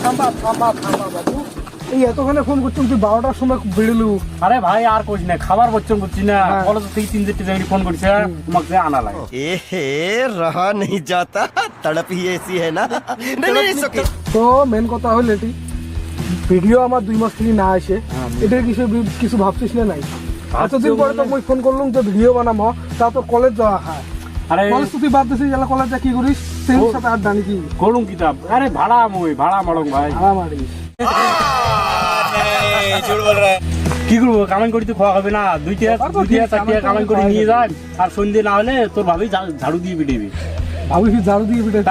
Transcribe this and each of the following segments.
থামা থামা থামা বাবু, এই এতখানে ফোন করছিস তুই 12টার সময় বেরোলু। আরে ভাই আর কইস না, খাবার বচ্চন করছি না, কলেজ থেকে 3-4 জায়গায় ফোন করছে, তোমাকে আনা লাগে। এহে रहा नहीं जाता, तड़प ही ऐसी है ना। नहीं ओके। তো মেন কথা হলো এটি, ভিডিও আমার 2 মাস থেকে না আসে, এটা কিছু ভাবছিস না? নাই এতদিন পরে তো মই ফোন করলাম তো ভিডিও বানাবো, তা তো কলেজ যাওয়া হয়। আরে কলেজ তুই বাদ দিছিস, এলা কলেজ যা কি করিস? সেম সাথে আড্ডা নাকি করুম কিতাব? আরে ভাড়া মারং ভাই, মারিস। কি করবো? কামাই করি তো খাওয়া হবে না, 2-4 কামাই করে নিয়ে যান, আর সন্ধ্যে না হলে তোর ভাবি ঝাড়ু দিয়ে পিটিবি। ভাবি ঝাড়ু দিয়ে পিটে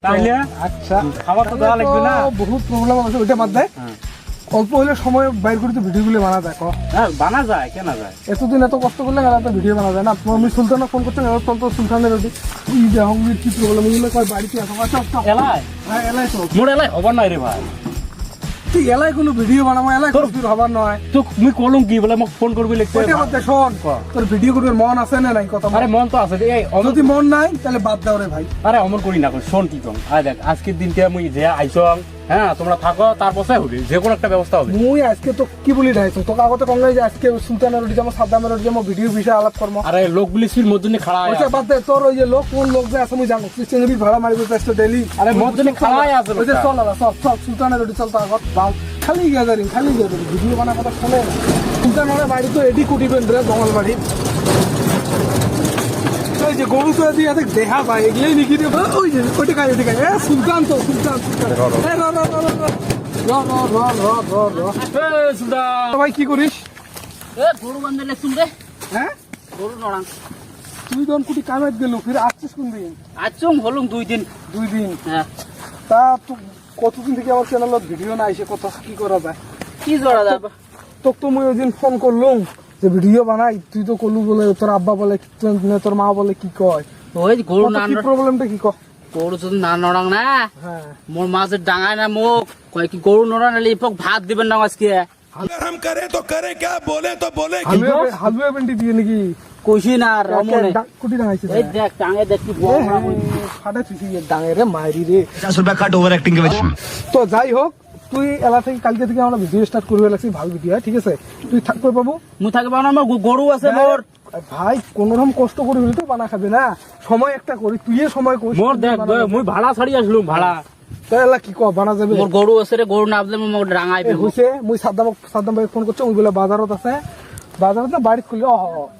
তাইলে আচ্ছা, খাবার তো দেওয়া লাগবে না। বহুত প্রবলেম আছে, ওইটা বাদ দেয়। অল্প হলে সময় বাইর করে তো ভিডিও গুলো বানা যায়। হ্যাঁ বানা যায়, কেন যায়? এতদিন এত কষ্ট করলে তো ভিডিও বানা যায় না। আমি সুলতানা ফোন করতে সুলতানের কি প্রবলেম কয় বাড়িতে আসো। আচ্ছা এলাই হ্যাঁ এলাই তো মোর এলাই হবার নাই রে ভাই। তুই এলাই কোনো ভিডিও বানাবো, এলাই তোর হবার নয়। তো মুই কলম কি বলে মোক ফোন করবি লিখতে? শোন, তোর ভিডিও করবে মন আছে না নাই কথা? আরে মন তো আছে, এই যদি মন নাই তাহলে বাদ দাও রে ভাই। আরে অমর করি না, শোন কি কম। আরে দেখ আজকের দিনটা মুই যে আইসং, হ্যাঁ তোমরা থাকো, তারপর হবে যে কোনো একটা ব্যবস্থা হবে। মুই আজকে তো কি বলি ঢাইছো তোকে আগতে কম যে আজকে সুলতানের রোডি যাবো, সাদ্দামের রোডি যাবো, ভিডিও বিষয়ে আলাপ করবো। আরে লোকগুলি সির মধ্যে খাড়া আছে। বাদ দে, তোর ওই যে লোক কোন লোক যে আছে মুই জানো, তুই চিংড়ি ভাড়া মারিবি তো ডেইলি। আরে মধ্যে খাড়া আছে। ওই যে চল আলা সব সুলতানের রোডি চল, আগত বাল খালি গ্যাদারিং ভিডিও বানা কথা শোনে না। সুলতানের বাড়ি তো এডি কুটিবেন রে, জঙ্গল বাড়ি। ওই যে গরু তো দিয়ে দেখা পায়, এগুলোই নাকি রে। ওই যে ওইটা খাই সুলতান তো সুলতান ভাই কি করিস? গরু বান্ধলে শুনবে, হ্যাঁ গরু নড়াং। তুই যখন কুটি কামাত গেল, ফিরে আসছিস কোন দিন? আচুম হলুম 2 দিন। 2 দিন? হ্যাঁ। তা তো কতদিন থেকে আমার চ্যানেলত ভিডিও না এসে কত কি করা যায়? কি জোড়া যাবে? তোকে তো মুই ওই দিন ফোন করলুম যে ভিডিও বানাই, তুই তো কলু বলে, তোর আব্বা বলে, তোর মা বলে কি কয়? ওই গরু না, কি প্রবলেমটা কি কয়? গরু যদি না নড়াং না, হ্যাঁ মোর মাঝে ডাঙায় না মুখ কয় কি গরু নড়া নালে এপক ভাত দিবেন না আজকে। अगर हम करें तो करें क्या, बोले तो बोले। হালুয়া পেন্টি দিয়ে নাকি কইছি না রমনে কুটি ডাঙাইছে? এই দেখ টাঙে দেখ কি বড় না কই। ফাটা তুই ডাঙে রে মাইরি রে। 50 रुपया कट ओवर एक्टिंग के वजह। তো যাই হোক, তুই এলা থেকে কালকে থেকে আমরা ভিডিও স্টার্ট করবে লাগছি, ভালো ভিডিও, ঠিক আছে? তুই থাকবে বাবু, মু থাকবে না, আমার গরু আছে মোর। ভাই কোন রকম কষ্ট করে হলে তো বানা খাবে না, সময় একটা করি, তুই সময় করিস। মোর দেখ মুই ভাড়া ছাড়ি আসলুম, ভাড়া তাহলে কি কয় বানা যাবে? মোর গরু আছে রে, গরু না বলে মোর ডাঙাই দিব। হইছে, মুই সাদ্দাম ভাই ফোন করছে, ওই বলে বাজারত আছে, বাজারত না বাড়িত খুললে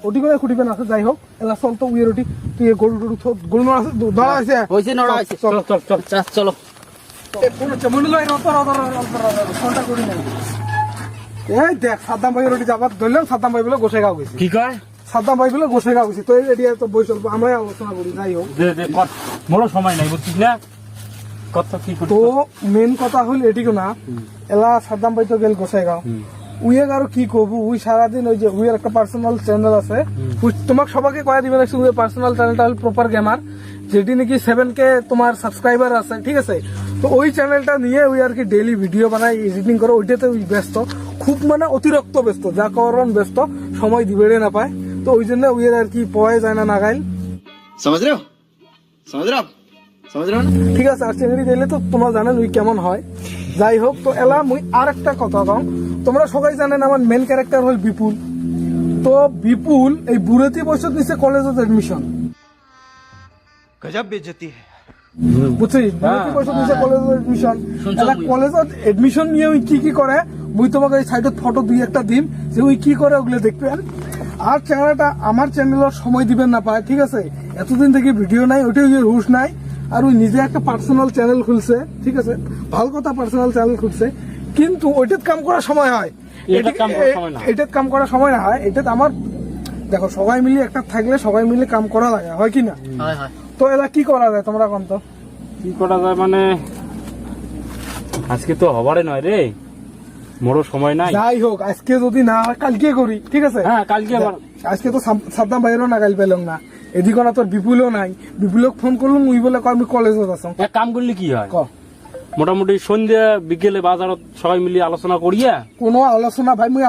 ওটি করে খুঁটিবেন আছে। যাই হোক এলা চল তো উইয়ের ওটি, তুই গরু গরু আছে ধরা আছে, হইছে নড়া আছে। চল চল চল চলো। এই দেখ সাদ্দাম ভাই রোটি যাবার ধরলাম, সাদ্দাম ভাই বলে গোসাই গাও গেছি। কি কয়? সাদ্দাম ভাই বলে গোসাই গাও গেছি। তো এরিয়া তো বই চলবো, আমরাই আলোচনা করি। যাই হোক, মোর সময় নাই বুঝছিস না, কত কি করি। তো মেন কথা হল এটিকে না, এলা সাদ্দাম ভাই তো গেল গোসাই গাও, উইয়ে আরো কি করবো, উই সারাদিন ওই যে উইয়ের একটা পার্সোনাল চ্যানেল আছে, তোমাকে সবাইকে কয়ে দিবে নাকি, উইয়ের পার্সোনাল চ্যানেলটা হল প্রপার গেমার, যেটি নাকি 7K তোমার সাবস্ক্রাইবার আছে, ঠিক আছে? তো ওই চ্যানেলটা নিয়ে ওই আর কি ডেইলি ভিডিও বানায়, এডিটিং করে, ওইটাতে ওই ব্যস্ত, খুব মানে অতিরিক্ত ব্যস্ত, যা কারণ ব্যস্ত, সময় দিবে না পায়। তো ওই জন্য ওই আর কি পয়ে যায় না নাগাইল, समझ रहे हो समझ रहे हो समझ रहे हो ना। ঠিক আছে? আর চিংড়ি দিলে তো তোমরা জানেন ওই কেমন হয়। যাই হোক, তো এলা মুই আর একটা কথা কম, তোমরা সবাই জানেন আমার মেন ক্যারেক্টার হল বিপুল। তো বিপুল এই বুড়েতি বছর নিচে কলেজত এডমিশন, गजब बेइज्जती है। বুঝছিস? বুড়েতি বছর নিচে কলেজত এডমিশন, এলা কলেজত এডমিশন নিয়ে ওই কি করে, মুই তোমাকে এই সাইডত ফটো 2-1টা দিম, যে ওই কি করে ওগুলো দেখবেন। আর চ্যানেলটা আমার চ্যানেলের সময় দিবেন না পায়, ঠিক আছে? এতদিন থেকে ভিডিও নাই, ওইটা ওই হুশ নাই, আর ওই নিজে একটা পার্সোনাল চ্যানেল খুলছে, ঠিক আছে? ভালো কথা, পার্সোনাল চ্যানেল খুলছে, কিন্তু ওইটাত কাম করার সময় হয়, এটাত কাম করার সময় না হয়। এটাত আমার দেখো, সবাই মিলে একটা থাকলে সবাই মিলে কাম করা লাগে, হয় কি না? হয় হয়। তো এলা কি করা যায় তোমরা কোন তো? কি করা যায় মানে, আজকে তো হবারে নয় রে, মোরও সময় নাই। যাই হোক, আজকে যদি না হয় কালকে করি, ঠিক আছে? হ্যাঁ কালকে আবার। আজকে তো সাদ্দাম ভাইয়েরও না গাইল পেলাম না, এদিকে না তোর বিপুলও নাই, বিপুলক ফোন করলাম, উই বলে আমি কলেজত আছো। এক কাম করলে কি হয়, ক মোটামুটি সন্ধ্যা বিকেলে বাজারত সবাই মিলে আলোচনা করিয়া। কোনো আলোচনা ভাই, মুই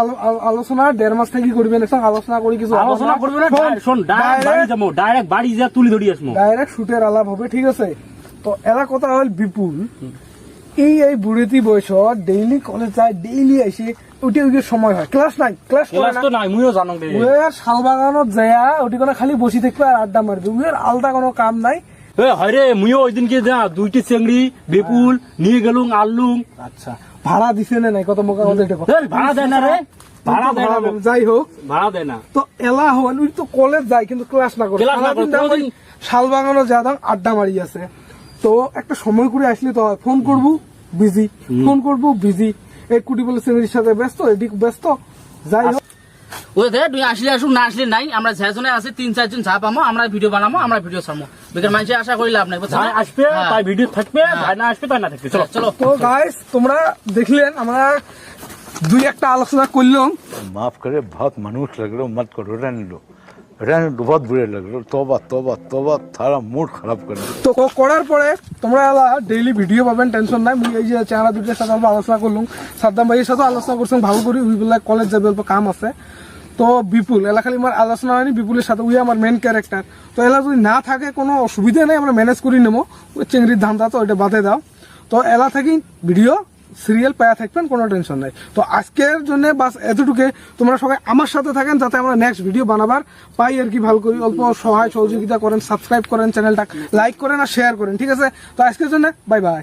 আলোচনা 1.5 মাস থেকে করবেন, আলোচনা করি কিছু আলোচনা করবে না, শোন ডাইরেক্ট বাড়ি যাবো, ডাইরেক্ট বাড়ি যা তুলি ধরি আসবো, ডাইরেক্ট শুটের আলাপ হবে, ঠিক আছে? তো এরা কথা হল বিপুল এই বুড়েতি বয়স ডেইলি কলেজ যায়, ডেইলি আইসে ওইটা ওই সময় হয়, ক্লাস নাই, ক্লাস করে ক্লাস না। তো নাই, মুইও জানো দে। উয়ের শাল বাগানত যায় ওটি কোনো খালি বসে থাকবে আর আড্ডা মারবে, উয়ের আলাদা কোনো কাম নাই। এ হরে মুইও ওই দিনকে যা 2টি চিংড়ি বেপুল নিয়ে গেলুম আনলুম। আচ্ছা ভাড়া দিছে না নাই, কত মোকা কথা এটা কথা। এ, ভাড়া দেয় না রে, ভাড়া দেয় না, যাই হোক, ভাড়া দেয় না। তো এলা হল ওই তো কলেজ যায় কিন্তু ক্লাস না করে, ক্লাস না করে, কোনোদিন শাল বাগানো যাদাম আড্ডা মারি আছে। তো একটা সময় করে আসলে তো হয়, ফোন করবো বিজি, ফোন করবো বিজি, এই কুটি বলে সিনেরির সাথে ব্যস্ত, এদিক ব্যস্ত। যাই হোক, ওই দেখ তুই আসলে আসুক না আসলে নাই, আমরা যেজনে আছে 3-4 জন যা পামো আমরা ভিডিও বানাবো, আমরা ভিডিও ছাড়বো, বেকার মানুষের আশা করি লাভ নাই, বুঝছো? ভাই আসবে তাই ভিডিও থাকবে, ভাই না আসবে তাই না থাকবে। চলো চলো তো গাইস তোমরা দেখলেন আমরা দুই একটা আলোচনা করলাম। माफ करे बहुत मनुष्य लग रहे हो मत करो रहने दो बहुत बुरे लग रहे हो तौबा तौबा तौबा थारा मूड खराब कर दो তো করার পরে তোমরা এলা ডেইলি ভিডিও পাবেন, টেনশন নাই। এই যে চেহারা দুটোর সাথে আমরা আলোচনা করলাম, সাদ্দাম ভাইয়ের সাথে আলোচনা করছেন, ভালো করি ওইগুলা কলেজ যাবে, অল্প কাম আছে। তো বিপুল এলা খালি আমার আলোচনা হয়নি, বিপুলের সাথে ওই আমার মেন ক্যারেক্টার। তো এলা যদি না থাকে কোনো অসুবিধা নেই, আমরা ম্যানেজ করে নেবো। ওই চিংড়ির ধান্দা তো ওইটা বাদে দাও। তো এলা থাকি ভিডিও সিরিয়াল পায়া থাকবেন, কোনো টেনশন নাই। তো আজকের জন্য বাস এতটুকু, তোমরা সবাই আমার সাথে থাকেন যাতে আমরা নেক্সট ভিডিও বানাবার পাই আর কি, ভালো করি অল্প সহায় সহযোগিতা করেন, সাবস্ক্রাইব করেন, চ্যানেলটা লাইক করেন আর শেয়ার করেন, ঠিক আছে? তো আজকের জন্য বাই বাই।